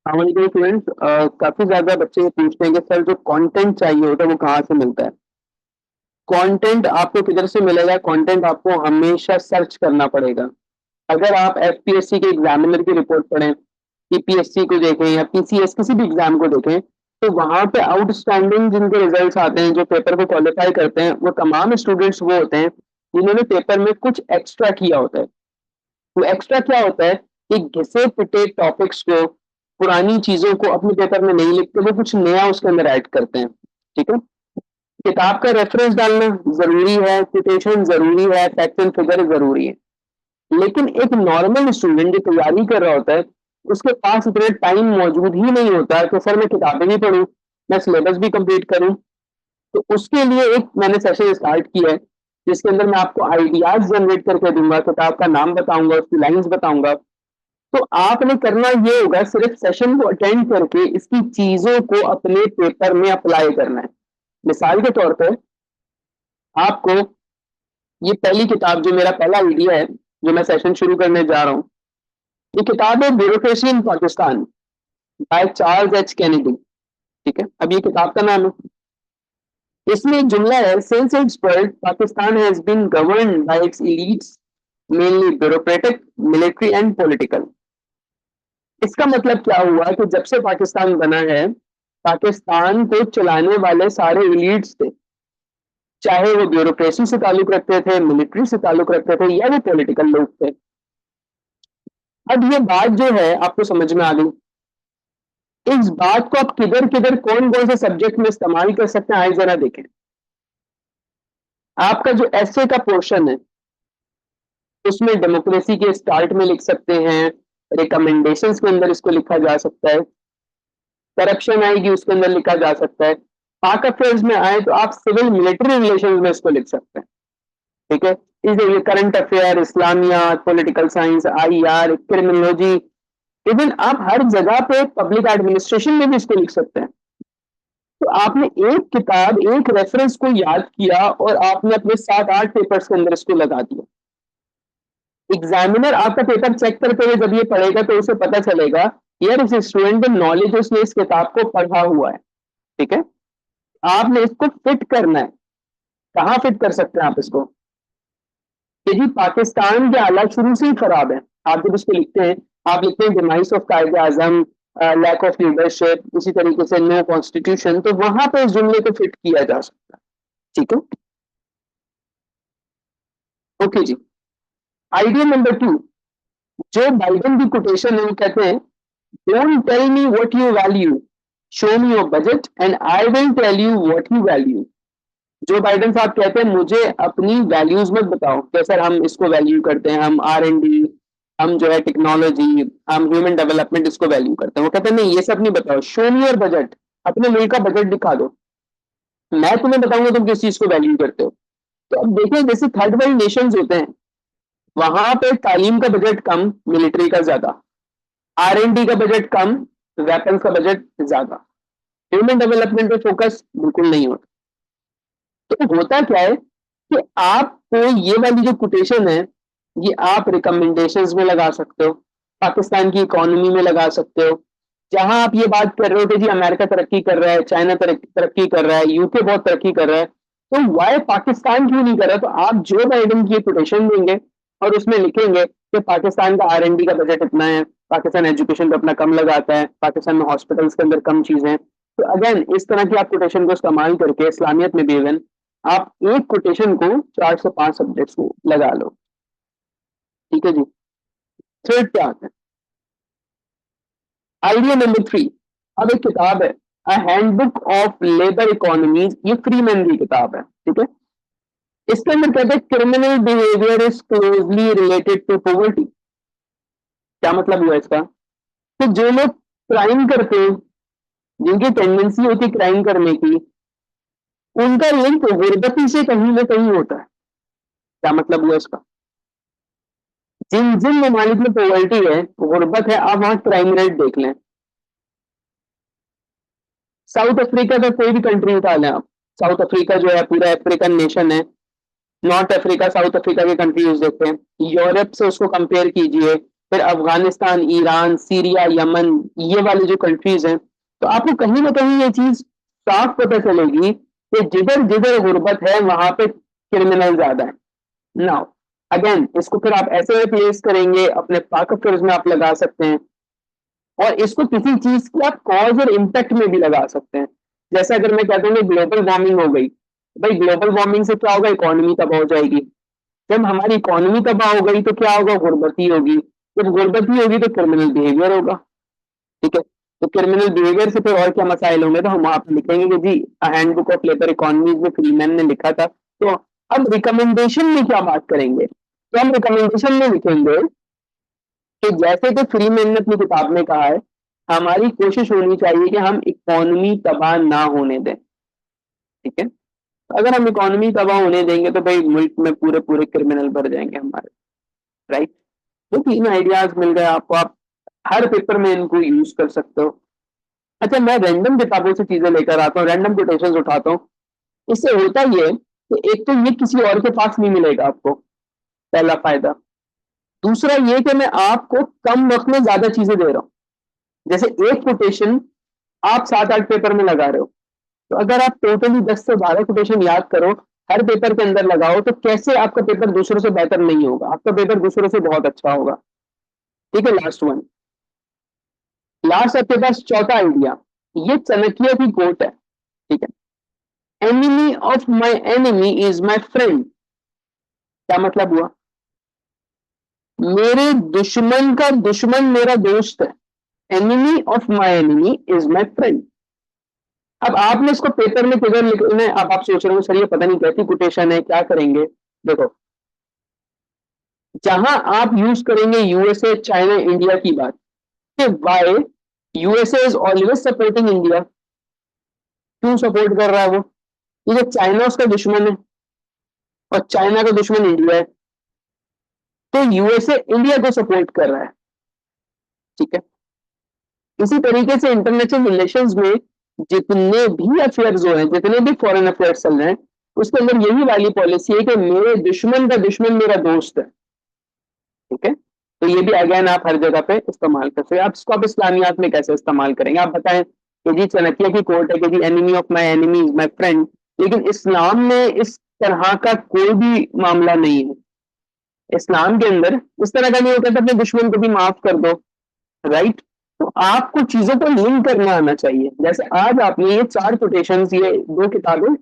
हमारे स्टूडेंट्स काफी ज्यादा बच्चे ये पूछते हैं कि सर जो कंटेंट चाहिए होता है वो कहाँ से मिलता है। कंटेंट आपको किधर से मिलेगा? कंटेंट आपको हमेशा सर्च करना पड़ेगा। अगर आप एफपीएससी के एग्जामिनर की रिपोर्ट पढ़ें, ईपीएससी को देखें या पीसीएस किसी भी एग्जाम को देखें, तो वहां पे आउटस्टैंडिंग जिनके रिजल्ट्स आते हैं, जो पेपर को क्वालिफाई करते हैं, वो तमाम स्टूडेंट्स वो होते हैं जिन्होंने पेपर में कुछ एक्स्ट्रा किया होता है। वो एक्स्ट्रा क्या होता है कि घिसे पिटे टॉपिक्स को, पुरानी चीजों को अपने पेपर में नहीं लिखते, वो कुछ नया उसके अंदर ऐड करते हैं। ठीक है। किताब का रेफरेंस डालना जरूरी है, कोटेशन जरूरी है, फैक्ट एंड फिगर जरूरी है। लेकिन एक नॉर्मल स्टूडेंट जो तैयारी कर रहा होता है, उसके पास इतना टाइम मौजूद ही नहीं होता कि सर मैं किताबें भी पढूं, मैं सिलेबस भी कंप्लीट करूं। तो उसके लिए एक मैंने सेशन स्टार्ट किया है जिसके अंदर मैं आपको आइडियाज जनरेट करके दूंगा, किताब का नाम बताऊंगा, उसकी लाइंस बताऊंगा। तो आपने करना ये होगा, सिर्फ सेशन को अटेंड करके इसकी चीजों को अपने पेपर में अप्लाई करना है। मिसाल के तौर पर आपको ये पहली किताब, जो मेरा पहला आइडिया है, जो मैं सेशन शुरू करने जा रहा हूँ, ये किताब है bureaucracy in Pakistan by Charles H Kennedy. ठीक है, अब ये किताब का नाम है। इसमें एक जुमला है, since its birth Pakistan has been governed by its elites, mainly bureaucratic, military and political. इसका मतलब क्या हुआ कि जब से पाकिस्तान बना है, पाकिस्तान को चलाने वाले सारे एलीट्स थे, चाहे वो ब्यूरोक्रेसी से ताल्लुक रखते थे, मिलिट्री से ताल्लुक रखते थे, या वो पॉलिटिकल लोग थे। अब ये बात जो है आपको समझ में आ गई। इस बात को आप किधर किधर कौन कौन से सब्जेक्ट में इस्तेमाल कर सकते हैं, आइए जरा देखें। आपका जो एसए का पोर्शन है, उसमें डेमोक्रेसी के स्टार्ट में लिख सकते हैं, रिकमेंडेशंस के अंदर इसको लिखा जा सकता है, करप्शन आएगी उसके अंदर लिखा जा सकता है। पाक अफेयर्स में आए तो आप सिविल मिलिट्री रिलेशन में इसको लिख सकते हैं। ठीक है। इसलिए करंट अफेयर, इस्लामियात, political science, IR, criminology, even आप हर जगह पे पब्लिक एडमिनिस्ट्रेशन में भी इसको लिख सकते हैं। तो आपने एक किताब, एक रेफरेंस को याद किया और आपने अपने 7-8 पेपर्स के अंदर इसको लगा दिया। एग्जामिनर आपका पेपर चेक करते हुए जब ये पढ़ेगा तो उसे पता चलेगा यार इस स्टूडेंट में नॉलेज, उसने इस किताब को पढ़ा हुआ है। ठीक है। आपने इसको फिट करना है। कहाँ फिट कर सकते हैं आप इसको? कि जी पाकिस्तान के हालात शुरू से ही खराब है। आप जब इसको लिखते हैं, आप लिखते हैं डिमाइस ऑफ कायदे आजम, लैक ऑफ लीडरशिप, उसी तरीके से नो कॉन्स्टिट्यूशन, तो वहां पे इस जुमले को फिट किया जा सकता है। ठीक है। ओके जी। आइडिया नंबर 2, जो बाइडेन की कोटेशन है, वो कहते हैं, don't tell me what you value, show me your budget and I will tell you what you value. Joe Biden साहब कहते हैं, मुझे अपनी वैल्यूज मत बताओ कि सर हम इसको वैल्यू करते हैं, हम R&D, हम जो है टेक्नोलॉजी, हम ह्यूमन डेवलपमेंट इसको वैल्यू करते हैं। वो कहते हैं नहीं, ये सब नहीं बताओ, शो मी योर बजट, अपने मुल्क का बजट दिखा दो, मैं तुम्हें बताऊंगा तुम किस चीज को वैल्यू करते हो। तो अब देखिए, जैसे थर्ड वर्ल्ड नेशंस होते हैं, वहां पे तालीम का बजट कम, मिलिट्री का ज्यादा, R&D का बजट कम, वेपन्स का बजट ज्यादा, ह्यूमन डेवलपमेंट पे फोकस बिल्कुल नहीं होता। तो होता क्या है कि आपको ये वाली जो कोटेशन है, ये आप रिकमेंडेशंस में लगा सकते हो, पाकिस्तान की इकोनॉमी में लगा सकते हो। जहां आप ये बात कर रहे हो कि जी अमेरिका तरक्की कर रहा है, चाइना तरक्की कर रहा है, यूके बहुत तरक्की कर रहा है, तो वाई पाकिस्तान क्यों नहीं कर रहा? तो आप जो बाइडेन की कोटेशन देंगे और उसमें लिखेंगे कि पाकिस्तान का R&D का बजट इतना है, पाकिस्तान एजुकेशन पे अपना कम लगाता है, पाकिस्तान में हॉस्पिटल्स के अंदर कम चीजें हैं। तो अगेन इस तरह की आप कोटेशन को इस्तेमाल करके, इस्लामियत में भी इवन आप एक कोटेशन को 4 से 5 सब्जेक्ट्स में लगा लो। ठीक है जी। थर्ड क्या आता है? Idea number 3। अब एक किताब है, a handbook of labour economies, ये फ्री मैन की किताब है। ठीक है। इसके अंदर कहते हैं, criminal behaviour is closely related to poverty. क्या मतलब हुआ इसका? कि जो लोग क्राइम करते हैं, जिनकी टेंडेंसी होती है क्राइम करने की, उनका लिंक गुर्बती से कहीं ना कहीं होता है। क्या मतलब हुआ इसका? जिन जिन ममालिक में पॉवर्टी है, गुर्बत है, आप वहां क्राइम रेट देख लें। साउथ अफ्रीका का कोई भी कंट्री उठा लें आप, साउथ अफ्रीका जो है पूरा अफ्रीकन नेशन है, नॉर्थ अफ्रीका, साउथ अफ्रीका के कंट्रीज देखते हैं, यूरोप से उसको कंपेयर कीजिए, फिर अफगानिस्तान, ईरान, सीरिया, यमन, ये वाली जो कंट्रीज हैं, तो आपको कहीं ना कहीं ये चीज साफ पता चलेगी कि जिधर जिधर गुर्बत है वहां पे क्रिमिनल ज्यादा है। नाउ अगेन इसको फिर आप ऐसे प्लेस करेंगे, अपने फैक्टर्स में आप लगा सकते हैं, और इसको किसी चीज की आप कॉज और इम्पैक्ट में भी लगा सकते हैं। जैसे अगर मैं कहता हूँ ग्लोबल वार्मिंग हो गई, भाई ग्लोबल वार्मिंग से क्या होगा, इकोनॉमी तबाह हो जाएगी। जब हमारी इकोनॉमी तबाह हो गई तो क्या होगा, गुर्बती होगी। जब गुर्बती होगी तो क्रिमिनल बिहेवियर होगा। ठीक है, तो क्रिमिनल बिहेवियर से फिर और क्या मसाइल होंगे, तो हम वहां पे लिखेंगे कि जी handbook of labour economies में फ्रीमैन ने लिखा था। तो अब रिकमेंडेशन में क्या बात करेंगे, तो हम रिकमेंडेशन में लिखेंगे कि जैसे कि फ्रीमैन ने अपनी किताब में कहा है, हमारी कोशिश होनी चाहिए कि हम इकोनॉमी तबाह ना होने दें। ठीक है, अगर हम इकोनॉमी तबाह होने देंगे तो भाई मुल्क में पूरे पूरे क्रिमिनल भर जाएंगे हमारे। राइट, तो 3 आइडियाज मिल गए आपको, आप हर पेपर में इनको यूज कर सकते हो। अच्छा, मैं रैंडम किताबों से चीजें लेकर आता हूँ, रैंडम कोटेशंस उठाता हूँ। इससे होता ये कि एक तो ये किसी और के पास नहीं मिलेगा आपको, पहला फायदा। दूसरा ये कि मैं आपको कम वक्त में ज्यादा चीजें दे रहा हूँ। जैसे एक कोटेशन आप 7-8 पेपर में लगा रहे हो, तो अगर आप टोटली 10 से 12 कोटेशन याद करो, हर पेपर के अंदर लगाओ, तो कैसे आपका पेपर दूसरों से बेहतर नहीं होगा, आपका पेपर दूसरों से बहुत अच्छा होगा। ठीक है, लास्ट वन, लास्ट आपके पास चौथा आइडिया, ये चाणक्य की कोट है। ठीक है, enemy of my enemy is my friend. क्या मतलब हुआ, मेरे दुश्मन का दुश्मन मेरा दोस्त है। Enemy of my enemy is my friend. अब आपने इसको पेपर में किधर लिखना है, अब आप सोच रहे हो सर ये पता नहीं कैसी कोटेशन है, क्या करेंगे। देखो, जहां आप यूज करेंगे यूएसए, चाइना, इंडिया की बात, कि why USA is always supporting India. क्यों सपोर्ट कर रहा है वो, क्योंकि चाइना उसका दुश्मन है और चाइना का दुश्मन इंडिया है, तो यूएसए इंडिया को सपोर्ट कर रहा है। ठीक है, इसी तरीके से इंटरनेशनल रिलेशंस में जितने भी अफेयर्स हो रहे हैं, जितने भी फॉरेन अफेयर्स चल रहे हैं, उसके अंदर यही वाली पॉलिसी है कि मेरे दुश्मन का दुश्मन मेरा दोस्त है। ठीक है, तो ये भी अगेन आप हर जगह पे इस्तेमाल कर सकते हैं। आप इसको आप इस्लामियात में कैसे इस्तेमाल करेंगे, आप बताएं कि जी चाणक्य की कोट है कि जी enemy of my enemy is my friend, लेकिन इस्लाम में इस तरह का कोई भी मामला नहीं है। इस्लाम के अंदर इस तरह का नहीं होता, अपने दुश्मन को भी माफ कर दो। राइट, तो आपको चीजों को लिंक करना आना चाहिए। जैसे आज आपने ये 4 कोटेशंस, ये 2 किताबें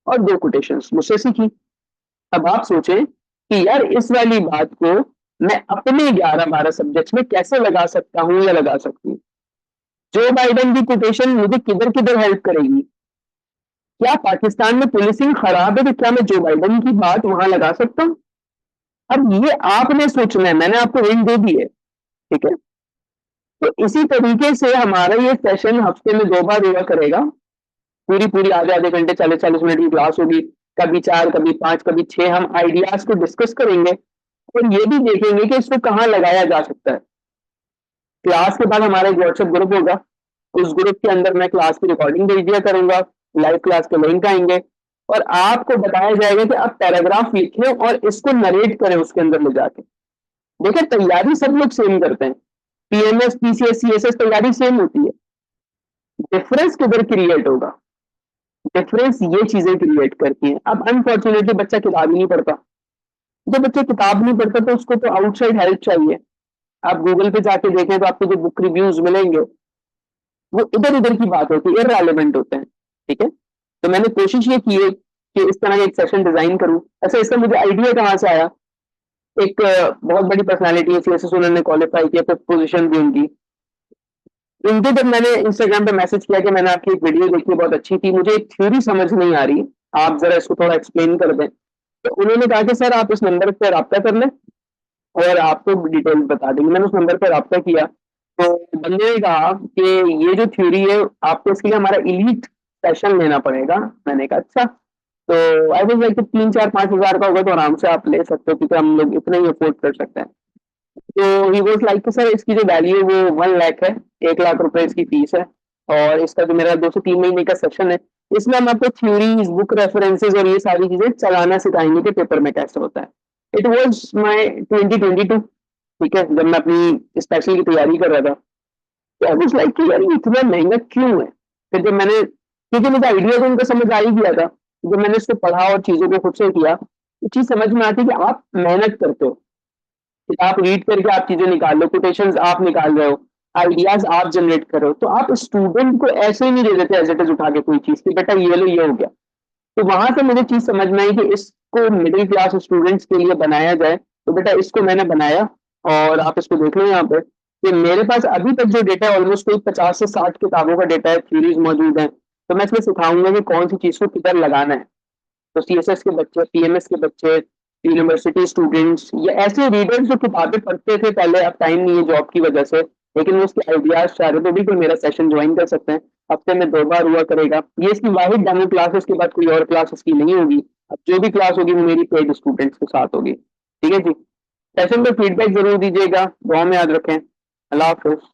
और 2 कोटेशंस मुझसे सीखी। अब आप सोचें कि यार इस वाली बात को मैं अपने 11-12 सब्जेक्ट्स में कैसे लगा सकता हूँ या लगा सकती हूँ। जो बाइडेन की कोटेशन मुझे किधर किधर हेल्प करेगी, क्या पाकिस्तान में पुलिसिंग खराब है तो क्या मैं जो बाइडेन की बात वहां लगा सकता हूँ। अब ये आपने सोचना है, मैंने आपको हिंट दे दी है। ठीक है, तो इसी तरीके से हमारा ये सेशन हफ्ते में 2 बार हुआ करेगा। पूरी पूरी आधे आधे घंटे, 40-40 मिनट की क्लास होगी, कभी 4, कभी 5, कभी 6। हम आइडियाज को डिस्कस करेंगे और ये भी देखेंगे कि इसको कहाँ लगाया जा सकता है। क्लास के बाद हमारा एक व्हाट्सएप ग्रुप होगा, उस ग्रुप के अंदर मैं क्लास की रिकॉर्डिंग भेज दिया करूंगा, लाइव क्लास के लिंक आएंगे और आपको बताया जाएगा कि आप पैराग्राफ लिखें और इसको नरेट करें उसके अंदर ले जाके। देखिए, तैयारी सब लोग सेम करते हैं, पीएमएस, पीसीएस, सीएसएस तैयारी सेम होती है। डिफरेंस किधर क्रिएट होगा, डिफरेंस ये चीजें क्रिएट करती हैं। अब अनफॉर्चुनेटली बच्चा किताब ही नहीं पढ़ता। जब बच्चा किताब नहीं पढ़ता तो उसको तो आउटसाइड हेल्प चाहिए। आप गूगल पे जाके देखें तो आपको जो बुक रिव्यूज मिलेंगे वो इधर उधर की बात होती है, इररेलेवेंट होते हैं। ठीक है, तो मैंने कोशिश ये की है कि इस तरह का एक सेशन डिजाइन करूं। ऐसा इसका मुझे आइडिया कहाँ से आया, एक बहुत बड़ी पर्सनालिटी है, सीएसएस उन्होंने क्वालिफाई किया, फिर पोजीशन भी उनकी। उनके जब मैंने इंस्टाग्राम पे मैसेज किया कि मैंने आपकी एक वीडियो देखी, बहुत अच्छी थी, मुझे एक थ्योरी समझ नहीं आ रही, आप जरा इसको थोड़ा एक्सप्लेन कर दें। तो उन्होंने कहा कि सर आप इस नंबर पर रब्ता कर लें और आपको डिटेल्स बता देंगे। मैंने उस नंबर पर रब्ता किया, तो बंदे ने कहा कि ये जो थ्योरी है आपको इसके लिए हमारा इलीट सेशन लेना पड़ेगा। मैंने कहा अच्छा, तो आई वाज लाइक 3-4-5 हज़ार का होगा तो आराम से आप ले सकते हो, क्योंकि हम लोग इतना ही अफोर्ड कर सकते हैं। तो ही वाज लाइक सर इसकी जो वैल्यू है वो 1 लाख है, 1 लाख रुपए इसकी फीस है, और इसका जो मेरा 2 से 3 महीने का सेशन है, इसमें हम आपको थ्योरीज, बुक रेफरेंसेज और ये सारी चीजें चलाना सिखाएंगे कि पेपर में कैसे होता है। It was my 2022। ठीक है, जब मैं अपनी स्पेशल की तैयारी कर रहा था, तो आई वाज़ लाइक कि यार ये इतना महँगा क्यों है? फिर जब मैंने, क्योंकि मुझे आइडिया तो उनका समझ आ ही गया था, जब मैंने इसको पढ़ा और चीज़ों को खुद से किया, तो चीज़ समझ में आती है कि आप मेहनत करते हो। आप रीड करके आप चीज़ें निकाल लो, कोटेशंस आप निकाल रहे हो, आइडियाज़ आप जनरेट कर रहे हो, तो आप स्टूडेंट को ऐसे ही नहीं दे देते एज़ इट इज़ उठा के कोई चीज़ कि बेटा ये लो, ये हो गया। तो वहाँ से मुझे चीज़ समझ में आई कि इसको मिडल क्लास स्टूडेंट्स के लिए बनाया जाए, तो बेटा इसको मैंने बनाया और आप इसको देख लो यहाँ पे, कि मेरे पास अभी तक जो डेटा है ऑलमोस्ट कोई 50 से 60 किताबों का डेटा है, थ्योरीज़ मौजूद हैं, तो मैं इसमें सिखाऊँगा कि कौन-सी चीज़ को किधर लगाना है। तो सीएसएस के बच्चे, पीएमएस के बच्चे, यूनिवर्सिटी स्टूडेंट्स या ऐसे रीडर्स जो किताबें पढ़ते थे पहले, अब टाइम नहीं है जॉब की वजह से, लेकिन वो उसके आइडियाज़ चाह रहे, तो बिल्कुल मेरा सेशन जॉइन कर सकते हैं। हफ्ते में 2 बार हुआ करेगा। ये इसकी वाहिद डेमो क्लास है, उसके बाद कोई और क्लास इसकी नहीं होगी। अब जो भी क्लास होगी वो मेरी पेड स्टूडेंट्स के साथ होगी। ठीक है जी? सेशन पे फीडबैक ज़रूर दीजिएगा। दुआ में याद रखें। अल्लाह हाफ़िज़।